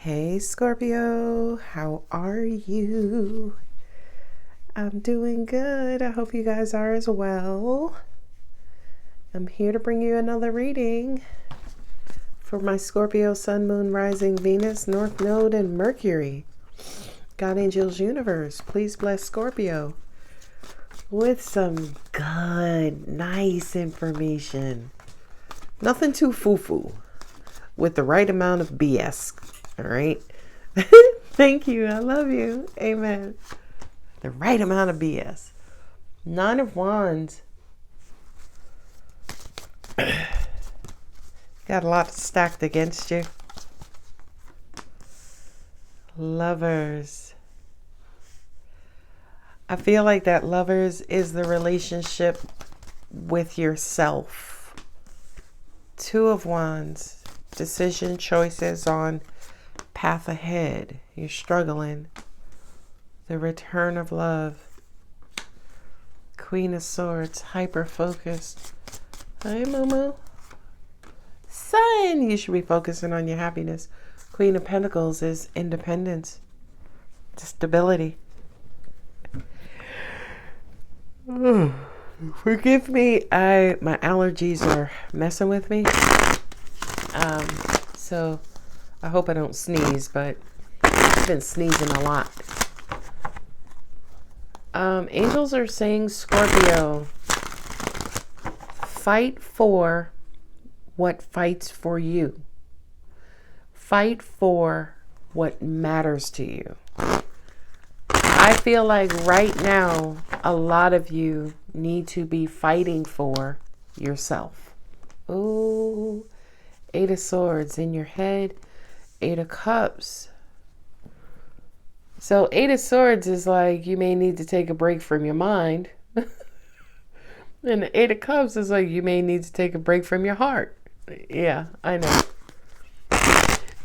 Hey Scorpio, how are you? I'm doing good. I hope you guys are as well. I'm here to bring you another reading for my Scorpio Sun, Moon, Rising, Venus, North Node, and Mercury. God, Angels, Universe, please bless Scorpio with some good, nice information. Nothing too foo-foo, with the right amount of BS. All right? Thank you. I love you. Amen. The right amount of BS. Nine of Wands. Got a lot stacked against you. Lovers. I feel like that Lovers is the relationship with yourself. Two of Wands. Decision, choices on path ahead. You're struggling. The return of love. Queen of Swords, hyper focused. Hi, Momo. Sun, you should be focusing on your happiness. Queen of Pentacles is independence, stability. Forgive me, my allergies are messing with me. So I hope I don't sneeze, but I've been sneezing a lot. Angels are saying, Scorpio, fight for what fights for you. Fight for what matters to you. I feel like right now, a lot of you need to be fighting for yourself. Ooh, Eight of Swords in your head, Eight of Cups. So Eight of Swords is like you may need to take a break from your mind. And the Eight of Cups is like you may need to take a break from your heart. Yeah, I know.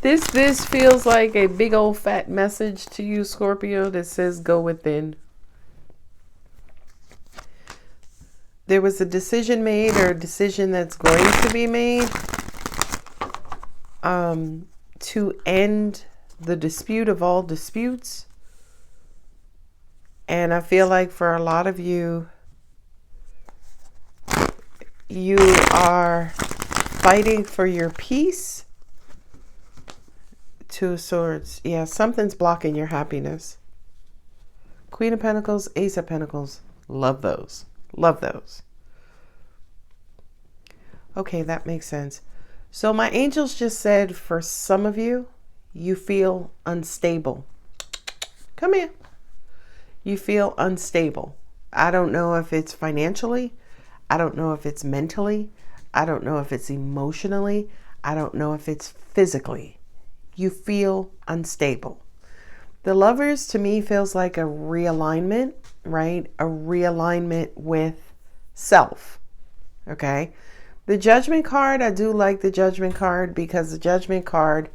This feels like a big old fat message to you, Scorpio, that says go within. There was a decision made, or a decision that's going to be made, to end the dispute of all disputes. And I feel like for a lot of you, you are fighting for your peace. Two of Swords. Yeah, something's blocking your happiness. Queen of Pentacles, Ace of Pentacles. Love those. Love those. Okay, that makes sense. So my angels just said for some of you, you feel unstable. Come here. You feel unstable. I don't know if it's financially. I don't know if it's mentally. I don't know if it's emotionally. I don't know if it's physically. You feel unstable. The Lovers to me feels like a realignment, right? A realignment with self. Okay. The Judgment card, I do like the Judgment card because the Judgment card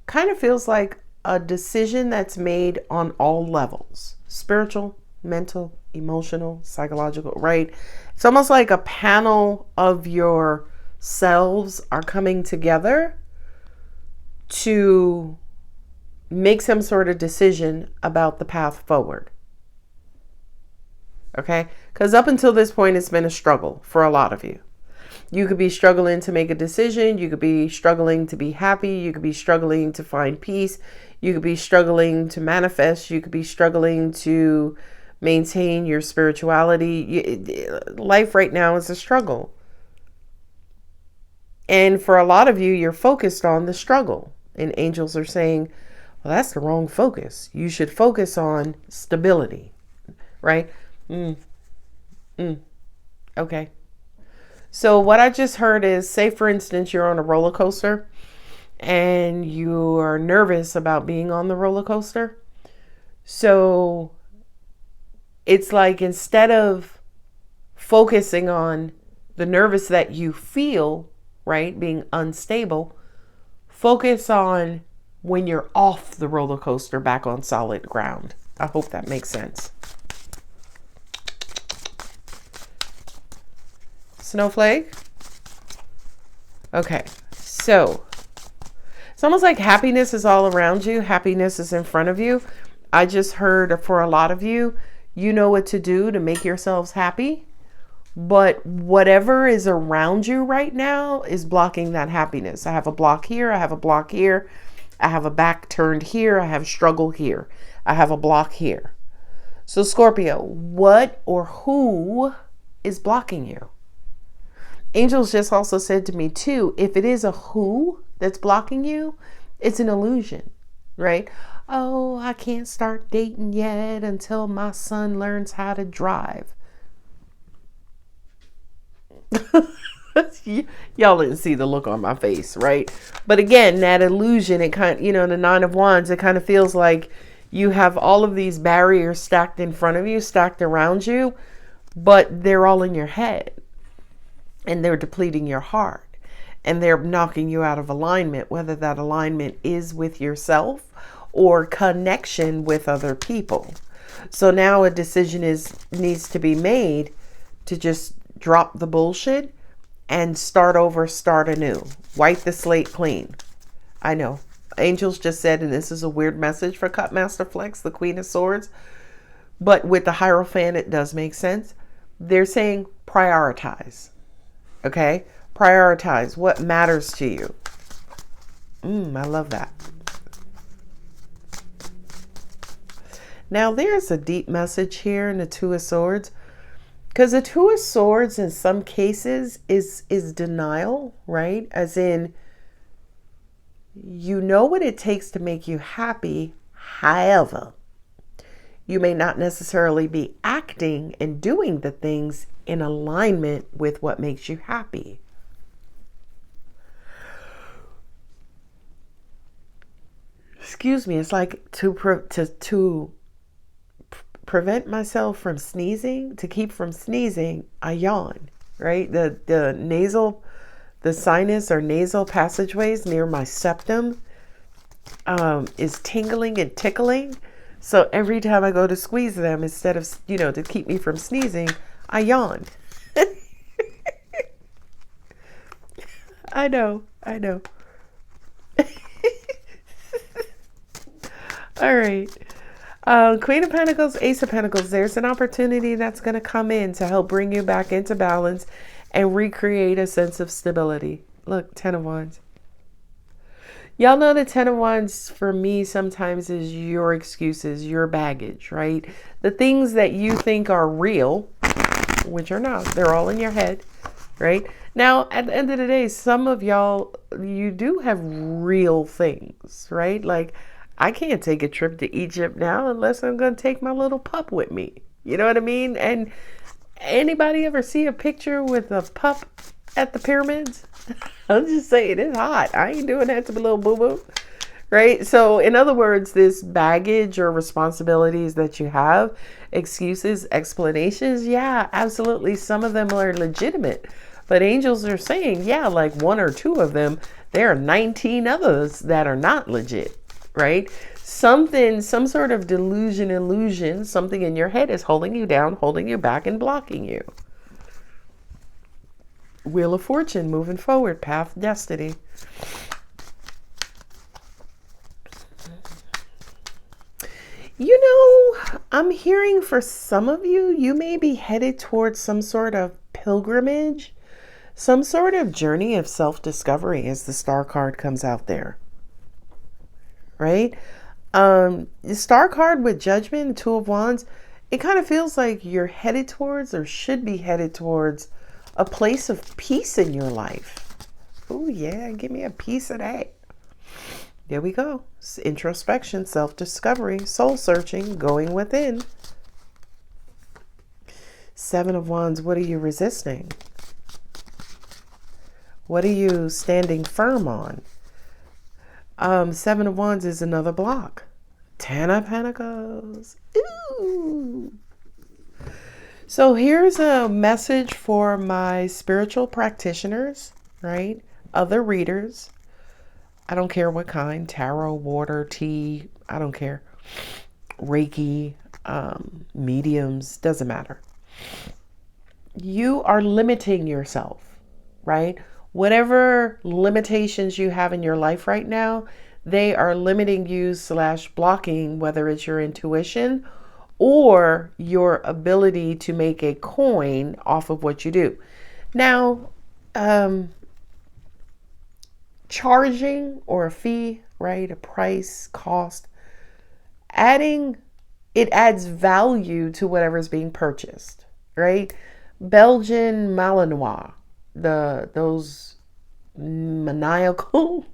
kind of feels like a decision that's made on all levels. Spiritual, mental, emotional, psychological, right? It's almost like a panel of your selves are coming together to make some sort of decision about the path forward. Okay? Because up until this point, it's been a struggle for a lot of you. You could be struggling to make a decision. You could be struggling to be happy. You could be struggling to find peace. You could be struggling to manifest. You could be struggling to maintain your spirituality. Life right now is a struggle. And for a lot of you, you're focused on the struggle. And angels are saying, well, that's the wrong focus. You should focus on stability, right? Okay. So what I just heard is, say for instance, you're on a roller coaster and you are nervous about being on the roller coaster. So it's like instead of focusing on the nervous that you feel, right, being unstable, focus on when you're off the roller coaster back on solid ground. I hope that makes sense. Snowflake? Okay, so It's almost like happiness is all around you. Happiness is in front of you. I just heard for a lot of you, you know what to do to make yourselves happy. But whatever is around you right now is blocking that happiness. I have a block here. I have a block here. I have a back turned here. I have struggle here. I have a block here. So Scorpio, what or who is blocking you? Angels just also said to me too, if it is a who that's blocking you, it's an illusion, right? Oh, I can't start dating yet until my son learns how to drive. Y'all didn't see the look on my face, right? But again, that illusion, it kind of, the Nine of Wands, it kind of feels like you have all of these barriers stacked in front of you, stacked around you, but they're all in your head and they're depleting your heart and they're knocking you out of alignment, whether that alignment is with yourself or connection with other people. So now a decision needs to be made to just drop the bullshit and start over, start anew. Wipe the slate clean. I know. Angels just said, and this is a weird message for Cut Master Flex, the Queen of Swords, but with the Hierophant, it does make sense. They're saying prioritize. Okay? Prioritize what matters to you. I love that. Now, there's a deep message here in the Two of Swords. Because the Two of Swords in some cases is denial, right? As in, you know what it takes to make you happy. However, you may not necessarily be acting and doing the things in alignment with what makes you happy. Excuse me. It's like to prevent myself from sneezing, to keep from sneezing, I yawn, right? The nasal, the sinus or nasal passageways near my septum is tingling and tickling. So every time I go to squeeze them, instead of, to keep me from sneezing, I yawn. I know. All right. Queen of Pentacles, Ace of Pentacles. There's an opportunity that's going to come in to help bring you back into balance and recreate a sense of stability. Look, Ten of Wands. Y'all know the Ten of Wands for me sometimes is your excuses, your baggage, right? The things that you think are real, which are not. They're all in your head, right? Now, at the end of the day, some of y'all, you do have real things, right? Like, I can't take a trip to Egypt now unless I'm going to take my little pup with me. You know what I mean? And anybody ever see a picture with a pup at the pyramids? I'm just saying, it's hot. I ain't doing that to my little boo-boo. Right? So, in other words, this baggage or responsibilities that you have, excuses, explanations, yeah, absolutely. Some of them are legitimate. But angels are saying, yeah, like one or two of them, there are 19 others that are not legit. Right? Some sort of illusion, something in your head is holding you down, holding you back, and blocking you. Wheel of Fortune, moving forward, path, destiny. I'm hearing for some of you, you may be headed towards some sort of pilgrimage, some sort of journey of self-discovery as the Star card comes out there. Right? The Star card with Judgment, Two of Wands, it kind of feels like you're headed towards or should be headed towards a place of peace in your life. Oh yeah, give me a piece of that. There we go. Introspection, self-discovery, soul searching, going within. Seven of Wands, what are you resisting? What are you standing firm on? Seven of Wands is another block. Ten of Pentacles. Ooh. So here's a message for my spiritual practitioners, right? Other readers. I don't care what kind. Tarot, water, tea. I don't care. Reiki, mediums. Doesn't matter. You are limiting yourself, right? Whatever limitations you have in your life right now, they are limiting you / blocking, whether it's your intuition or your ability to make a coin off of what you do. Now, charging or a fee, right? A price, cost, it adds value to whatever's being purchased, right? Belgian Malinois, those maniacal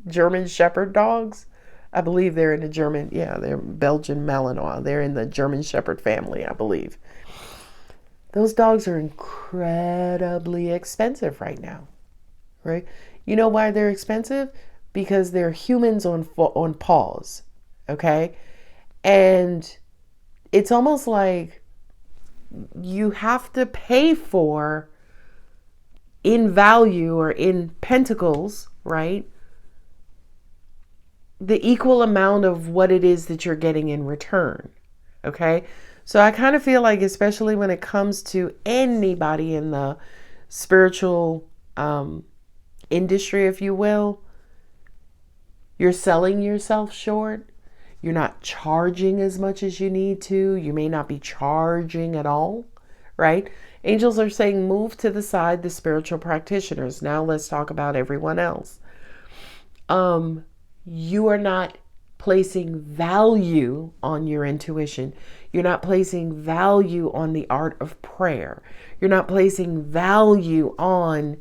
German Shepherd dogs. I believe they're in the German, they're Belgian Malinois. They're in the German Shepherd family, I believe. Those dogs are incredibly expensive right now, right? You know why they're expensive? Because they're humans on paws, okay? And it's almost like you have to pay for, in value or in pentacles, right, the equal amount of what it is that you're getting in return, okay? So I kind of feel like, especially when it comes to anybody in the spiritual industry, if you will, you're selling yourself short. You're not charging as much as you need to. You may not be charging at all, right? Angels are saying, move to the side, the spiritual practitioners. Now let's talk about everyone else. You are not placing value on your intuition. You're not placing value on the art of prayer. You're not placing value on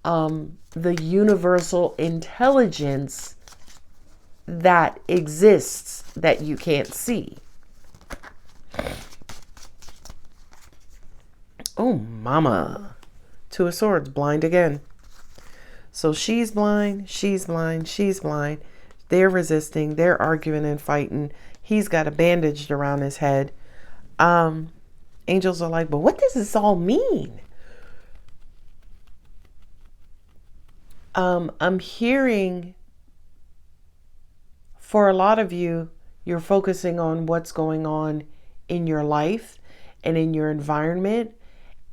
the universal intelligence that exists that you can't see. Oh, mama. Two of Swords, blind again. So she's blind, she's blind, she's blind. They're resisting, they're arguing and fighting. He's got a bandage around his head. Angels are like, but what does this all mean? I'm hearing, for a lot of you, you're focusing on what's going on in your life and in your environment.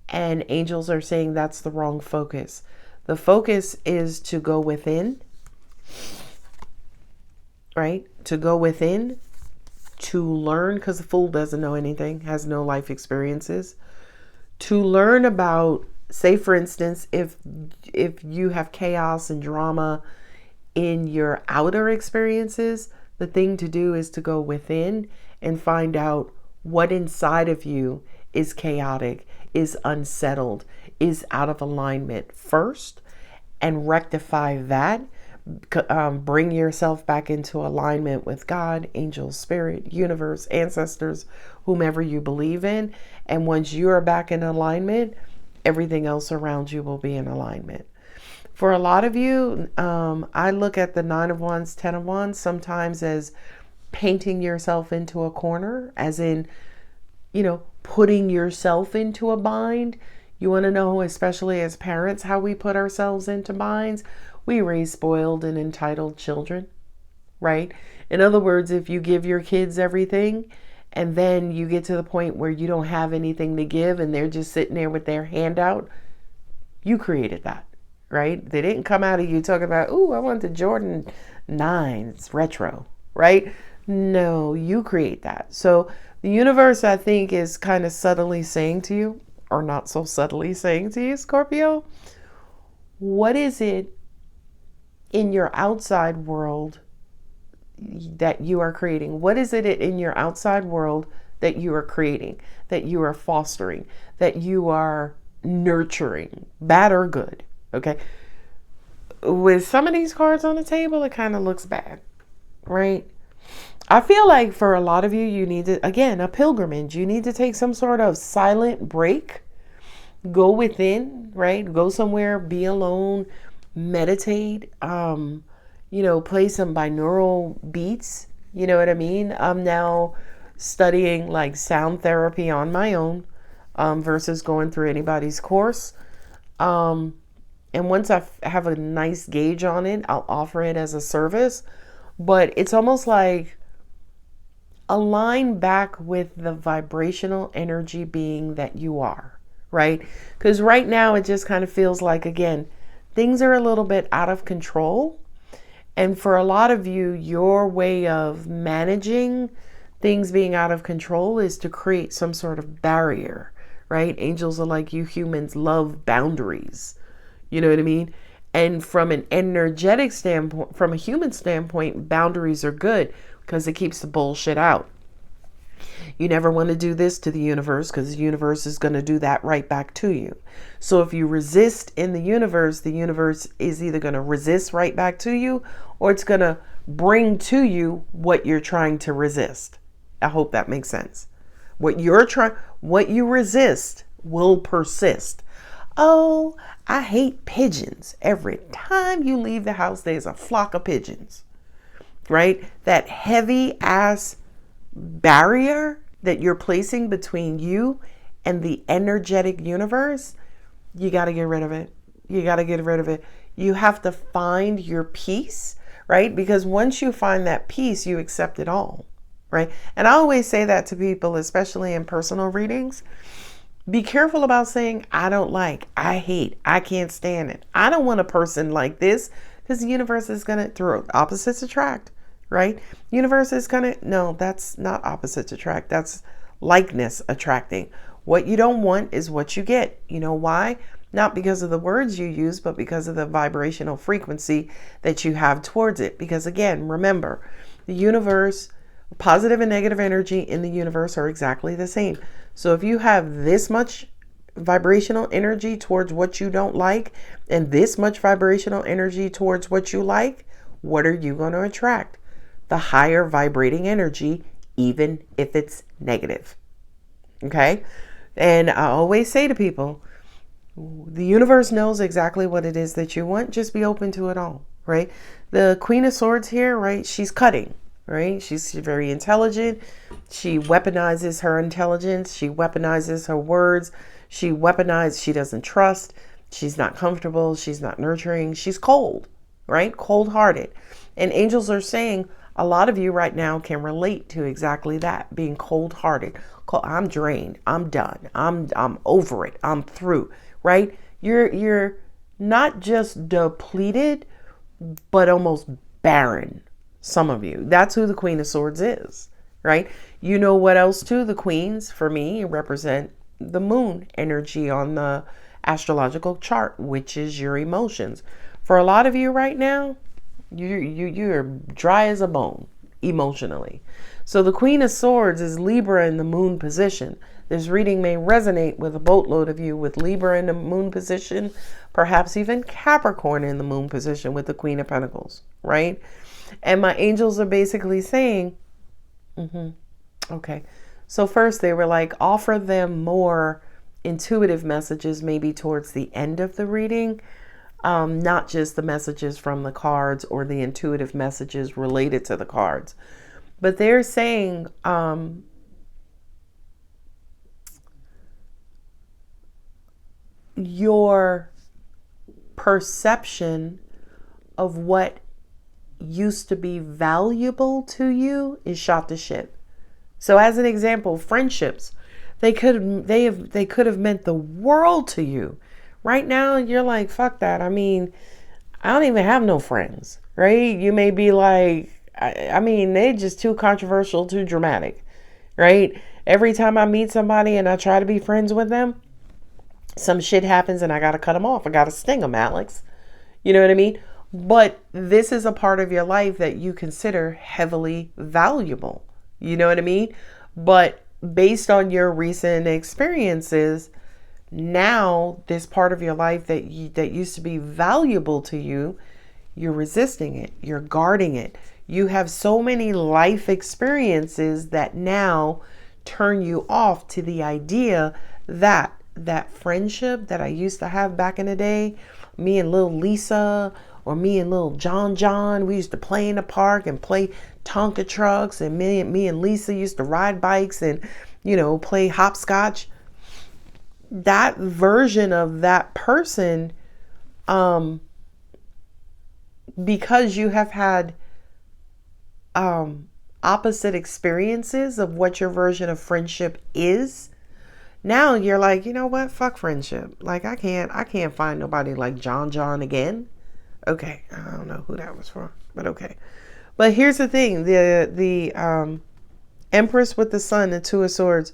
And angels are saying that's the wrong focus. The focus is to go within, right? To go within, to learn, because the fool doesn't know anything, has no life experiences. To learn about, say for instance, if you have chaos and drama in your outer experiences, the thing to do is to go within and find out what inside of you is chaotic, is unsettled, is out of alignment first, and rectify that. Bring yourself back into alignment with God, angels, spirit, universe, ancestors, whomever you believe in. And once you are back in alignment, everything else around you will be in alignment. For a lot of you, I look at the 9 of Wands, 10 of Wands sometimes as painting yourself into a corner, as in, putting yourself into a bind. You want to know, especially as parents, how we put ourselves into binds? We raise spoiled and entitled children, right? In other words, if you give your kids everything and then you get to the point where you don't have anything to give and they're just sitting there with their hand out, you created that. Right? They didn't come out of you talking about, ooh, I want the Jordan 9. It's retro, right? No, you create that. So the universe, I think, is kind of subtly saying to you, or not so subtly saying to you, Scorpio, what is it in your outside world that you are creating? What is it in your outside world that you are creating, that you are fostering, that you are nurturing, bad or good? Okay. With some of these cards on the table, it kind of looks bad, right? I feel like for a lot of you, you need to, again, a pilgrimage. You need to take some sort of silent break, go within, right? Go somewhere, be alone, meditate, play some binaural beats. You know what I mean? I'm now studying like sound therapy on my own, versus going through anybody's course. And once I have a nice gauge on it, I'll offer it as a service. But it's almost like align back with the vibrational energy being that you are, right? Because right now it just kind of feels like, again, things are a little bit out of control. And for a lot of you, your way of managing things being out of control is to create some sort of barrier, right? Angels are like, you humans love boundaries. You know what I mean? And from an energetic standpoint, from a human standpoint, boundaries are good because it keeps the bullshit out. You never want to do this to the universe because the universe is going to do that right back to you. So if you resist in the universe is either going to resist right back to you, or it's going to bring to you what you're trying to resist. I hope that makes sense. What you resist will persist. Oh, I hate pigeons. Every time you leave the house, there's a flock of pigeons, right? That heavy ass barrier that you're placing between you and the energetic universe, you got to get rid of it. You got to get rid of it. You have to find your peace, right? Because once you find that peace, you accept it all, right? And I always say that to people, especially in personal readings. Be careful about saying, I don't like, I hate, I can't stand it. I don't want a person like this, because the universe is going to, through opposites attract, right? Universe is going to, no, that's not opposites attract. That's likeness attracting. What you don't want is what you get. You know why? Not because of the words you use, but because of the vibrational frequency that you have towards it. Because again, remember, the universe, positive and negative energy in the universe are exactly the same. So if you have this much vibrational energy towards what you don't like and this much vibrational energy towards what you like, what are you going to attract? The higher vibrating energy, even if it's negative. Okay? And I always say to people, the universe knows exactly what it is that you want. Just be open to it all, right? The Queen of Swords here, right? She's cutting. Right? She's very intelligent. She weaponizes her intelligence. She weaponizes her words. She doesn't trust. She's not comfortable. She's not nurturing. She's cold, right? Cold-hearted. And angels are saying a lot of you right now can relate to exactly that, being cold-hearted. I'm drained. I'm done. I'm over it. I'm through, right? You're not just depleted, but almost barren. Some of you. That's who the Queen of Swords is, right? You know what else too? The queens, for me, represent the moon energy on the astrological chart, which is your emotions. For a lot of you right now, you're dry as a bone emotionally. So the Queen of Swords is Libra in the moon position. This reading may resonate with a boatload of you with Libra in the moon position, perhaps even Capricorn in the moon position with the Queen of Pentacles, right? And my angels are basically saying, okay. So first they were like, offer them more intuitive messages, maybe towards the end of the reading, not just the messages from the cards or the intuitive messages related to the cards. But they're saying, your perception of what used to be valuable to you is shot to shit. So as an example, friendships, they could have meant the world to you. Right now, you're like, fuck that. I mean, I don't even have no friends, right? You may be like, I mean, they're just too controversial, too dramatic, right? Every time I meet somebody and I try to be friends with them, some shit happens and I got to cut them off. I got to sting them, Alex. You know what I mean? But this is a part of your life that you consider heavily valuable. You know what I mean? But based on your recent experiences, now this part of your life that used to be valuable to you, you're resisting it. You're guarding it. You have so many life experiences that now turn you off to the idea that that friendship that I used to have back in the day, me and little Lisa, or me and little John, we used to play in the park and play Tonka trucks, and me and Lisa used to ride bikes and, play hopscotch. That version of that person, because you have had opposite experiences of what your version of friendship is, Now you're like, you know what? Fuck friendship. Like I can't find nobody like John again. Okay, I don't know who that was for, but okay. But here's the thing: the Empress with the Sun, the Two of Swords.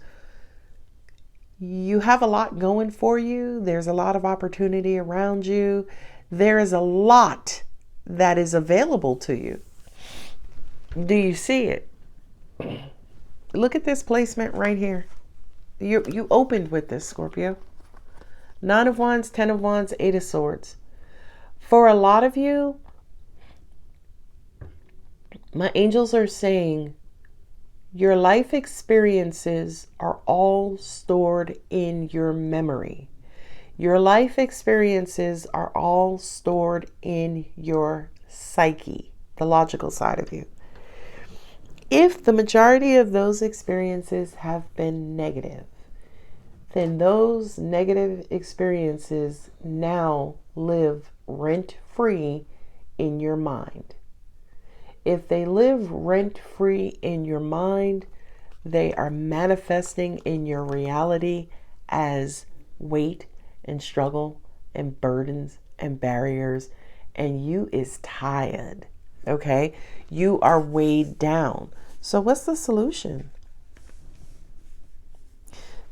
You have a lot going for you. There's a lot of opportunity around you. There is a lot that is available to you. Do you see it? Look at this placement right here. You opened with this, Scorpio. 9 of Wands, 10 of Wands, 8 of Swords. For a lot of you, my angels are saying your life experiences are all stored in your memory. Your life experiences are all stored in your psyche, the logical side of you. If the majority of those experiences have been negative, then those negative experiences now live rent-free in your mind. If they live rent-free in your mind, they are manifesting in your reality as weight and struggle and burdens and barriers, and you is tired, okay? You are weighed down. So what's the solution?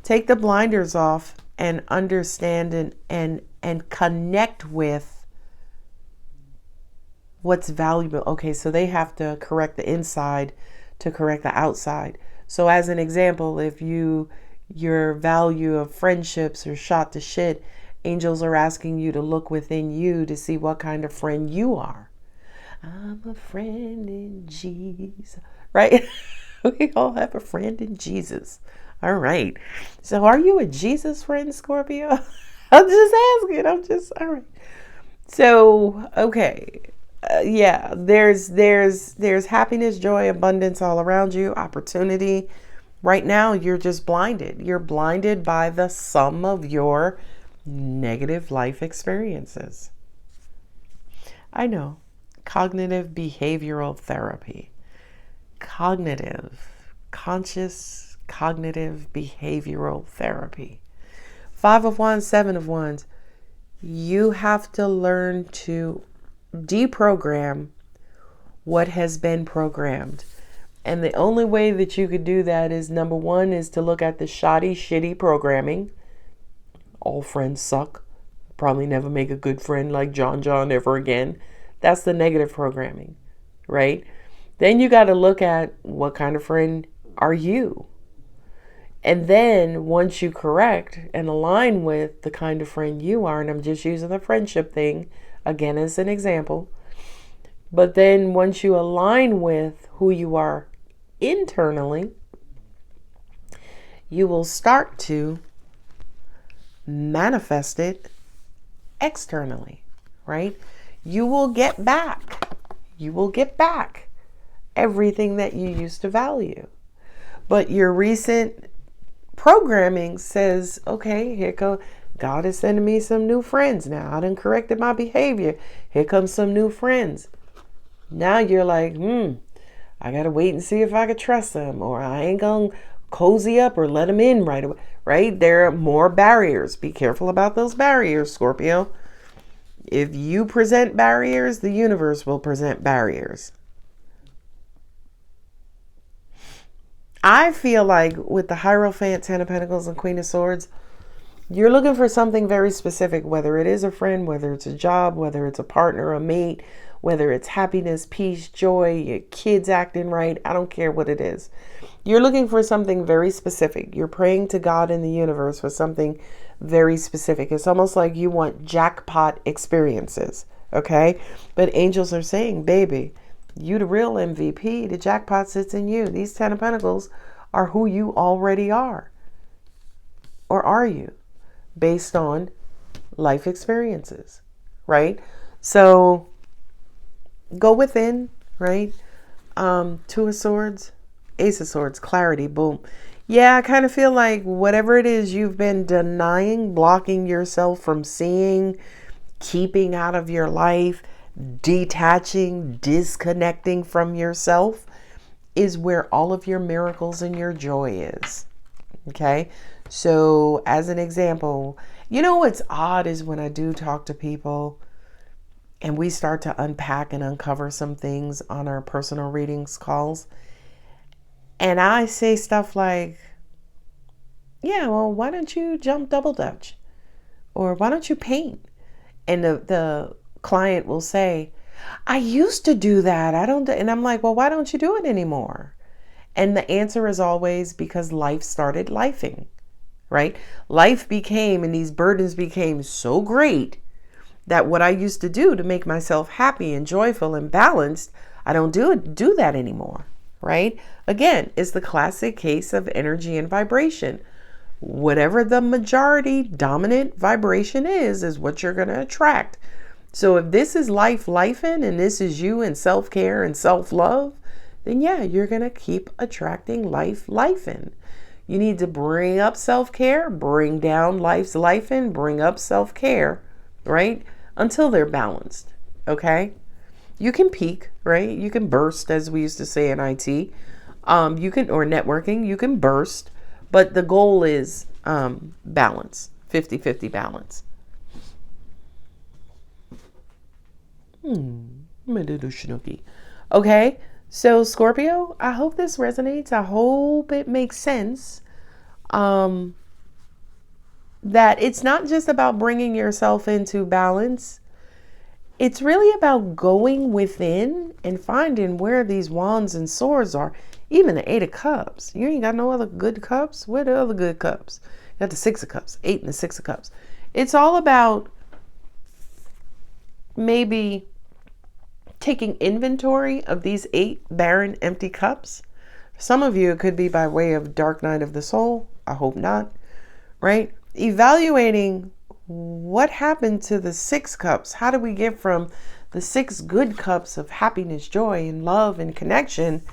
Take the blinders off and understand and connect with what's valuable. Okay, so they have to correct the inside to correct the outside. So as an example, if your value of friendships are shot to shit, angels are asking you to look within you to see what kind of friend you are. I'm a friend in Jesus, right? We all have a friend in Jesus. All right. So are you a Jesus friend, Scorpio? I'm just asking. All right. So, okay. Yeah, there's happiness, joy, abundance all around you, opportunity. Right now, you're just blinded. You're blinded by the sum of your negative life experiences. I know. Cognitive behavioral therapy. Conscious cognitive behavioral therapy. 5 of Wands, 7 of Wands. You have to learn to deprogram what has been programmed. And the only way that you could do that is, number one, is to look at the shoddy, shitty programming. All friends suck. Probably never make a good friend like John ever again. That's the negative programming, right? Then you got to look at what kind of friend are you? And then once you correct and align with the kind of friend you are, and I'm just using the friendship thing again as an example, but then once you align with who you are internally, you will start to manifest it externally, right? You will get back everything that you used to value. But your recent programming says, okay, here go. God is sending me some new friends now. I done corrected my behavior. Here comes some new friends. Now you're like, I got to wait and see if I could trust them, or I ain't going to cozy up or let them in right away, right? There are more barriers. Be careful about those barriers, Scorpio. If you present barriers, the universe will present barriers. I feel like with the Hierophant, 10 of Pentacles, and Queen of Swords, you're looking for something very specific, whether it is a friend, whether it's a job, whether it's a partner, a mate, whether it's happiness, peace, joy, your kids acting right. I don't care what it is. You're looking for something very specific. You're praying to God in the universe for something very specific. It's almost like you want jackpot experiences, okay? But angels are saying, baby, you the real MVP. The jackpot sits in you. These 10 of Pentacles are who you already are. Or are you? Based on life experiences, right? So go within, right? 2 of Swords, Ace of Swords, clarity, boom. Yeah, I kind of feel like whatever it is you've been denying, blocking yourself from seeing, keeping out of your life, detaching, disconnecting from yourself, is where all of your miracles and your joy is. Okay? So as an example, you know what's odd is when I do talk to people and we start to unpack and uncover some things on our personal readings calls. And I say stuff like, yeah, well, why don't you jump double dutch? Or why don't you paint? And the client will say, I used to do that. I don't. And I'm like, well, why don't you do it anymore? And the answer is always because life started lifing, right? Life became, and these burdens became so great that what I used to do to make myself happy and joyful and balanced, I don't do that anymore, right? Again, it's the classic case of energy and vibration. Whatever the majority dominant vibration is what you're going to attract. So if this is lifing and this is you and self-care and self-love, then yeah, you're going to keep attracting lifing. You need to bring up self-care, bring down lifing, bring up self-care, right? Until they're balanced, okay? You can peak, right? You can burst, as we used to say in IT. You can, or networking, you can burst, but the goal is balance, 50-50 balance. Okay, so Scorpio, I hope this resonates. I hope it makes sense. That it's not just about bringing yourself into balance. It's really about going within and finding where these wands and swords are. Even the 8 of Cups. You ain't got no other good cups? Where are the other good cups? You got the 6 of Cups, 8 and the 6 of Cups. It's all about maybe taking inventory of these 8 barren, empty cups. Some of you, it could be by way of dark night of the soul. I hope not, right? Evaluating what happened to the 6 cups. How do we get from the 6 good cups of happiness, joy, and love and connection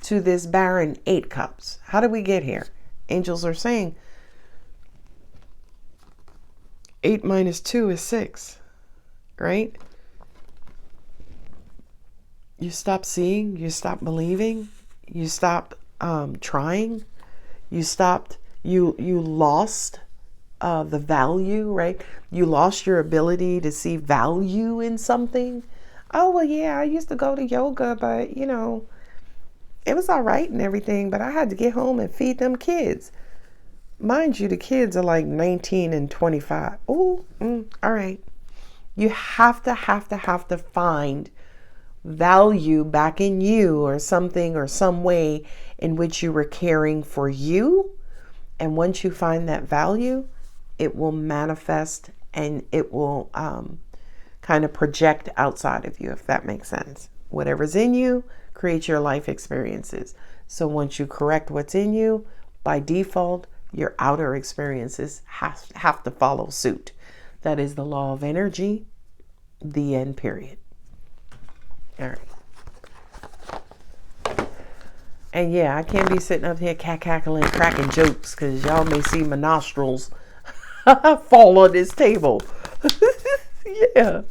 to this barren 8 cups? How did we get here? Angels are saying 8 minus 2 is 6, right? You stop seeing, you stop believing, you stop trying, you lost the value, right? You lost your ability to see value in something. Oh, well, yeah, I used to go to yoga, but you know, it was all right and everything, but I had to get home and feed them kids. Mind you, the kids are like 19 and 25. Oh, all right. You have to find value back in you, or something, or some way in which you were caring for you. And once you find that value, it will manifest and it will kind of project outside of you, if that makes sense. Whatever's in you creates your life experiences. So once you correct what's in you, by default, your outer experiences have to follow suit. That is the law of energy, the end, period. All right. And yeah, I can't be sitting up here cackling, cracking jokes, because y'all may see my nostrils fall on this table. Yeah.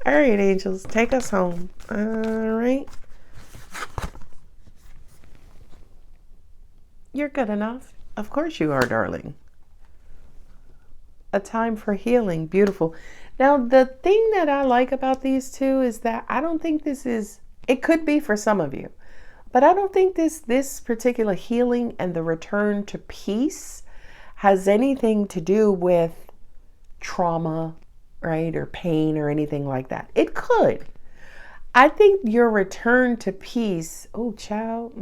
All right, angels, take us home. All right. You're good enough. Of course you are, darling. A time for healing. Beautiful. Now, the thing that I like about these two is that I don't think this is, it could be for some of you, but I don't think this particular healing and the return to peace has anything to do with trauma, right? Or pain or anything like that. It could. I think your return to peace, oh, child,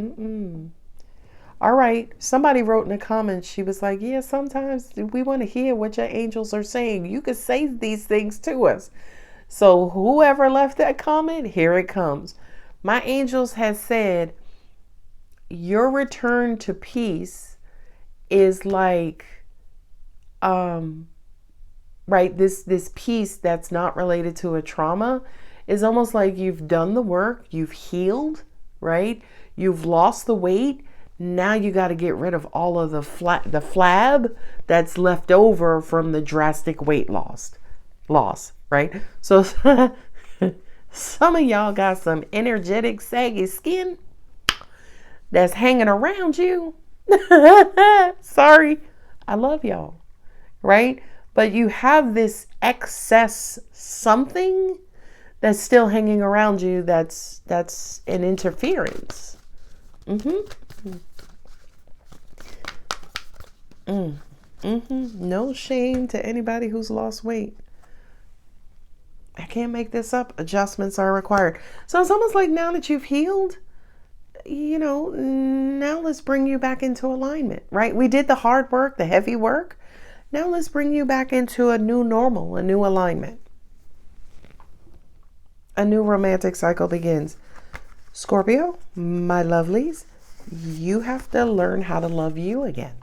all right. Somebody wrote in the comments, she was like, yeah, sometimes we want to hear what your angels are saying. You could say these things to us. So whoever left that comment, here it comes. My angels has said, your return to peace is like, right, this peace that's not related to a trauma is almost like you've done the work, you've healed, right? You've lost the weight. Now you got to get rid of all of the flab that's left over from the drastic weight loss, right? So some of y'all got some energetic, saggy skin that's hanging around you. Sorry, I love y'all, right? But you have this excess something that's still hanging around you that's an interference. No shame to anybody who's lost weight. I can't make this up. Adjustments are required. So it's almost like now that you've healed, now let's bring you back into alignment, right? We did the hard work, the heavy work. Now let's bring you back into a new normal, a new alignment. A new romantic cycle begins. Scorpio, my lovelies, you have to learn how to love you again,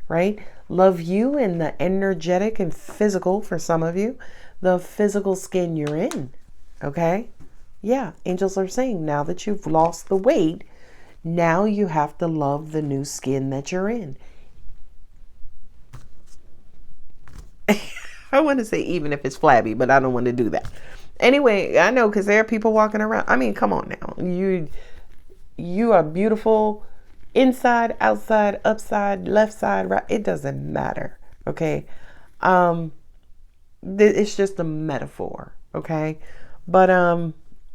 right? Love you in the energetic and physical, for some of you, the physical skin you're in, okay? Yeah, angels are saying now that you've lost the weight, now you have to love the new skin that you're in. I want to say even if it's flabby, but I don't want to do that. Anyway, I know because there are people walking around. I mean, come on now. You are beautiful inside, outside, upside, left side, right. It doesn't matter. Okay. It's just a metaphor. Okay. But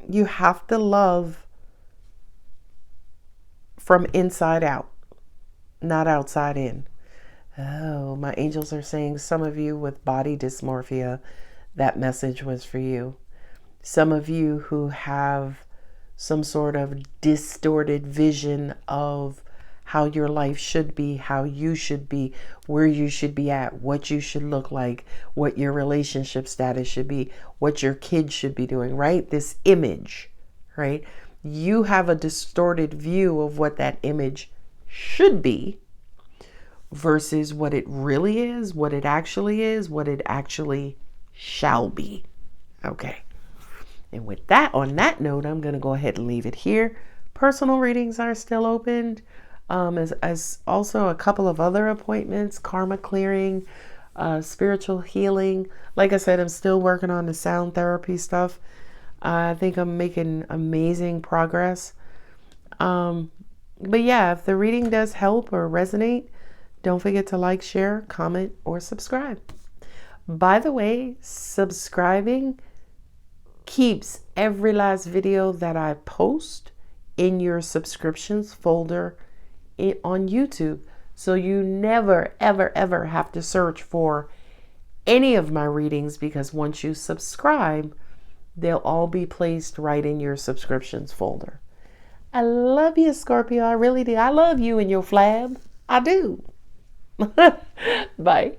you have to love from inside out, not outside in. Oh, my angels are saying some of you with body dysmorphia, that message was for you. Some of you who have some sort of distorted vision of how your life should be, how you should be, where you should be at, what you should look like, what your relationship status should be, what your kids should be doing, right? This image, right? You have a distorted view of what that image should be versus what it really is, what it actually shall be. Okay. And with that, on that note, I'm going to go ahead and leave it here. Personal readings are still open, as also a couple of other appointments, karma clearing, spiritual healing. Like I said, I'm still working on the sound therapy stuff. I think I'm making amazing progress. But yeah, if the reading does help or resonate, don't forget to like, share, comment, or subscribe. By the way, subscribing keeps every last video that I post in your subscriptions folder on YouTube. So you never, ever, ever have to search for any of my readings, because once you subscribe, they'll all be placed right in your subscriptions folder. I love you, Scorpio. I really do. I love you and your flab. I do. Bye.